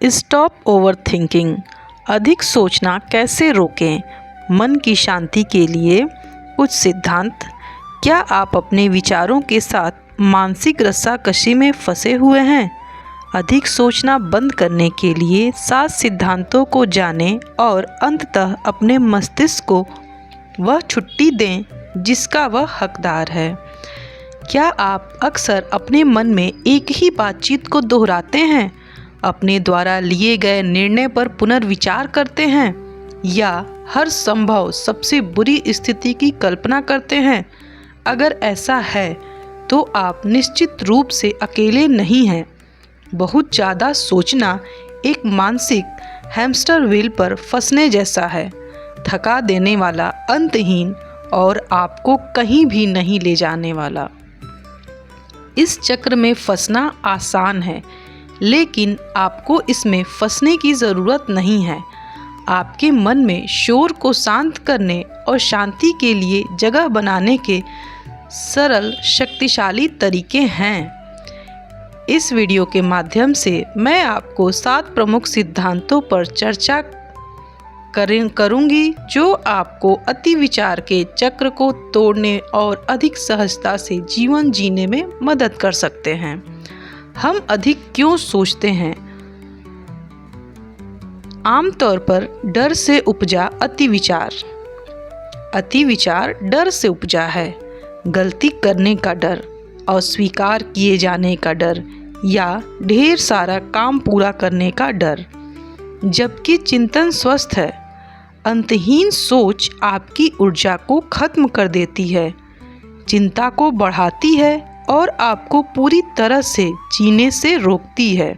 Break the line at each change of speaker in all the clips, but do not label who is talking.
Stop over thinking. अधिक सोचना कैसे रोकें? मन की शांति के लिए कुछ सिद्धांत। क्या आप अपने विचारों के साथ मानसिक रस्साकशी में फंसे हुए हैं? अधिक सोचना बंद करने के लिए 7 सिद्धांतों को जानें और अंततः अपने मस्तिष्क को वह छुट्टी दें जिसका वह हकदार है। क्या आप अक्सर अपने मन में एक ही बातचीत को दोहराते हैं? अपने द्वारा लिए गए निर्णय पर पुनर्विचार करते हैं या हर संभव सबसे बुरी स्थिति की कल्पना करते हैं? अगर ऐसा है तो आप निश्चित रूप से अकेले नहीं हैं। बहुत ज़्यादा सोचना एक मानसिक हैमस्टर व्हील पर फंसने जैसा है, थका देने वाला, अंतहीन और आपको कहीं भी नहीं ले जाने वाला। इस चक्र में फंसना आसान है, लेकिन आपको इसमें फंसने की ज़रूरत नहीं है। आपके मन में शोर को शांत करने और शांति के लिए जगह बनाने के सरल शक्तिशाली तरीके हैं। इस वीडियो के माध्यम से मैं आपको 7 प्रमुख सिद्धांतों पर चर्चा करूंगी जो आपको अति विचार के चक्र को तोड़ने और अधिक सहजता से जीवन जीने में मदद कर सकते हैं। हम अधिक क्यों सोचते हैं? आमतौर पर डर से उपजा अति विचार। अति विचार डर से उपजा है। गलती करने का डर, अस्वीकार किए जाने का डर या ढेर सारा काम पूरा करने का डर। जबकि चिंतन स्वस्थ है। अंतहीन सोच आपकी ऊर्जा को खत्म कर देती है, चिंता को बढ़ाती है और आपको पूरी तरह से जीने से रोकती है।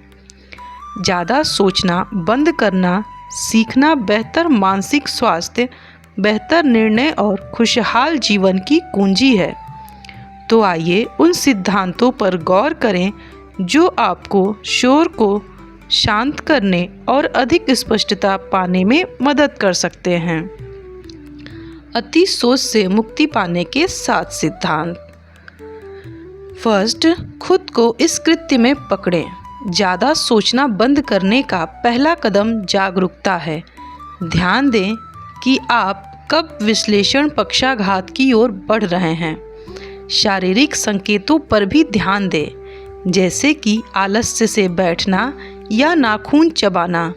ज़्यादा सोचना बंद करना सीखना बेहतर मानसिक स्वास्थ्य, बेहतर निर्णय और खुशहाल जीवन की कुंजी है। तो आइए उन सिद्धांतों पर गौर करें जो आपको शोर को शांत करने और अधिक स्पष्टता पाने में मदद कर सकते हैं। अति सोच से मुक्ति पाने के 7 सिद्धांत। फर्स्ट, खुद को इस कृत्य में पकड़ें। ज़्यादा सोचना बंद करने का पहला कदम जागरूकता है। ध्यान दें कि आप कब विश्लेषण पक्षाघात की ओर बढ़ रहे हैं। शारीरिक संकेतों पर भी ध्यान दें, जैसे कि आलस्य से बैठना या नाखून चबाना।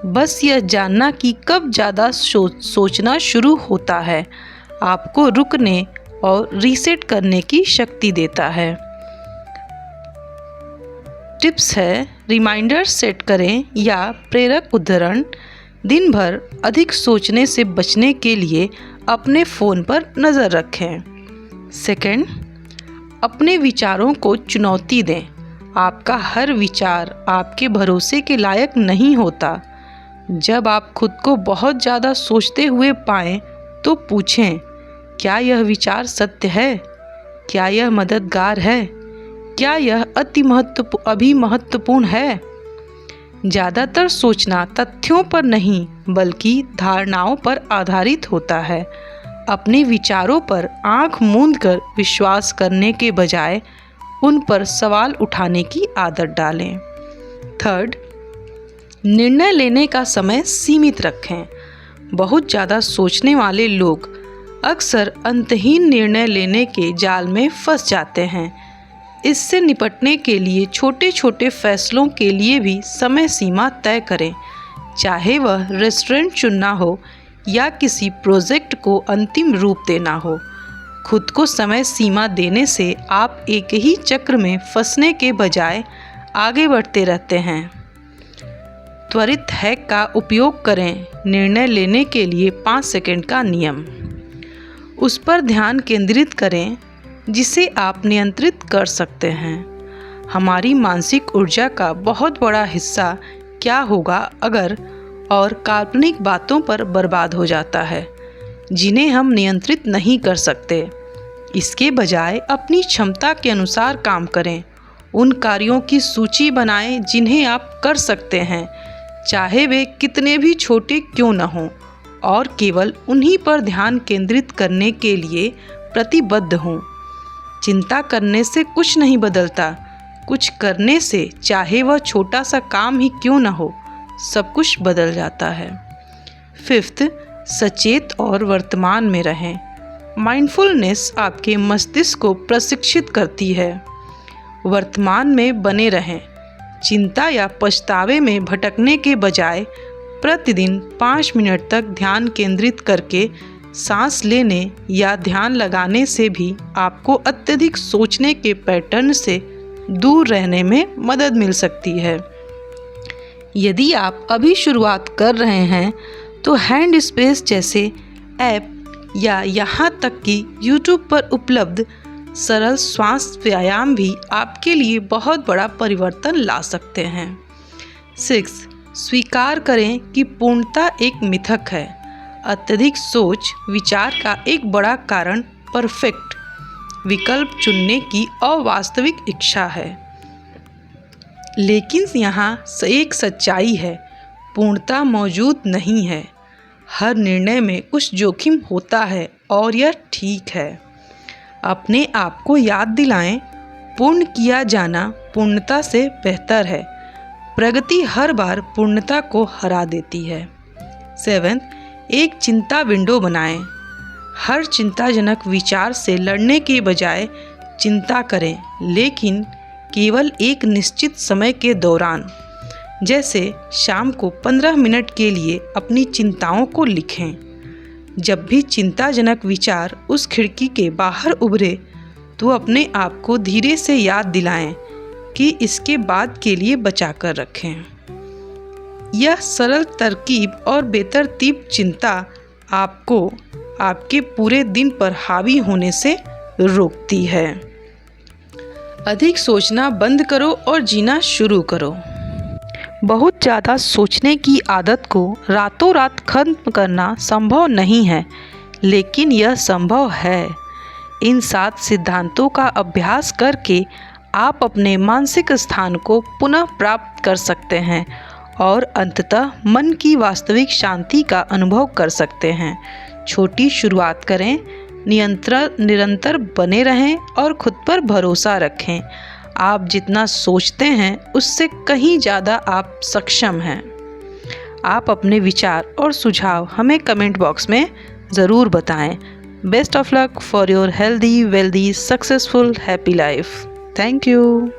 बस यह जानना कि कब ज़्यादा सोचना शुरू होता है आपको रुकने और रीसेट करने की शक्ति देता है। टिप्स है, रिमाइंडर सेट करें या प्रेरक उद्धरण। दिन भर अधिक सोचने से बचने के लिए अपने फ़ोन पर नज़र रखें। सेकंड, अपने विचारों को चुनौती दें। आपका हर विचार आपके भरोसे के लायक नहीं होता। जब आप खुद को बहुत ज़्यादा सोचते हुए पाएं तो पूछें, क्या यह विचार सत्य है? क्या यह मददगार है? क्या यह अभी महत्वपूर्ण है? ज़्यादातर सोचना तथ्यों पर नहीं बल्कि धारणाओं पर आधारित होता है। अपने विचारों पर आंख मूंदकर विश्वास करने के बजाय उन पर सवाल उठाने की आदत डालें। थर्ड, निर्णय लेने का समय सीमित रखें। बहुत ज़्यादा सोचने वाले लोग अक्सर अंतहीन निर्णय लेने के जाल में फंस जाते हैं। इससे निपटने के लिए छोटे छोटे फैसलों के लिए भी समय सीमा तय करें, चाहे वह रेस्टोरेंट चुनना हो या किसी प्रोजेक्ट को अंतिम रूप देना हो। खुद को समय सीमा देने से आप एक ही चक्र में फंसने के बजाय आगे बढ़ते रहते हैं। त्वरित हैक का उपयोग करें। निर्णय लेने के लिए 5 सेकंड का नियम। उस पर ध्यान केंद्रित करें जिसे आप नियंत्रित कर सकते हैं। हमारी मानसिक ऊर्जा का बहुत बड़ा हिस्सा क्या होगा अगर और काल्पनिक बातों पर बर्बाद हो जाता है जिन्हें हम नियंत्रित नहीं कर सकते। इसके बजाय अपनी क्षमता के अनुसार काम करें। उन कार्यों की सूची बनाएं जिन्हें आप कर सकते हैं, चाहे वे कितने भी छोटे क्यों न हों, और केवल उन्हीं पर ध्यान केंद्रित करने के लिए प्रतिबद्ध हों। चिंता करने से कुछ नहीं बदलता। कुछ करने से, चाहे वह छोटा सा काम ही क्यों न हो, सब कुछ बदल जाता है। 5th, सचेत और वर्तमान में रहें। माइंडफुलनेस आपके मस्तिष्क को प्रशिक्षित करती है। वर्तमान में बने रहें। चिंता या पछतावे में भटकने के बजाय प्रतिदिन 5 मिनट तक ध्यान केंद्रित करके सांस लेने या ध्यान लगाने से भी आपको अत्यधिक सोचने के पैटर्न से दूर रहने में मदद मिल सकती है। यदि आप अभी शुरुआत कर रहे हैं तो हैंड स्पेस जैसे ऐप या यहाँ तक कि YouTube पर उपलब्ध सरल श्वास व्यायाम भी आपके लिए बहुत बड़ा परिवर्तन ला सकते हैं। 6, स्वीकार करें कि पूर्णता एक मिथक है। अत्यधिक सोच विचार का एक बड़ा कारण परफेक्ट विकल्प चुनने की अवास्तविक इच्छा है। लेकिन यहाँ एक सच्चाई है, पूर्णता मौजूद नहीं है। हर निर्णय में कुछ जोखिम होता है और यह ठीक है। अपने आप को याद दिलाएं, पूर्ण किया जाना पूर्णता से बेहतर है। प्रगति हर बार पूर्णता को हरा देती है। 7, एक चिंता विंडो बनाएं। हर चिंताजनक विचार से लड़ने के बजाय चिंता करें, लेकिन केवल एक निश्चित समय के दौरान। जैसे शाम को 15 मिनट के लिए अपनी चिंताओं को लिखें। जब भी चिंताजनक विचार उस खिड़की के बाहर उभरे तो अपने आप को धीरे से याद दिलाएं कि इसके बाद के लिए बचा कर रखें। यह सरल तरकीब और बेतरतीब चिंता आपको आपके पूरे दिन पर हावी होने से रोकती है। अधिक सोचना बंद करो और जीना शुरू करो। बहुत ज़्यादा सोचने की आदत को रातों रात खत्म करना संभव नहीं है, लेकिन यह संभव है। इन 7 सिद्धांतों का अभ्यास करके आप अपने मानसिक स्थान को पुनः प्राप्त कर सकते हैं और अंततः मन की वास्तविक शांति का अनुभव कर सकते हैं। छोटी शुरुआत करें, निरंतर बने रहें और खुद पर भरोसा रखें। आप जितना सोचते हैं उससे कहीं ज़्यादा आप सक्षम हैं। आप अपने विचार और सुझाव हमें कमेंट बॉक्स में ज़रूर बताएं। Best of luck for your healthy, wealthy, successful, happy life. Thank you.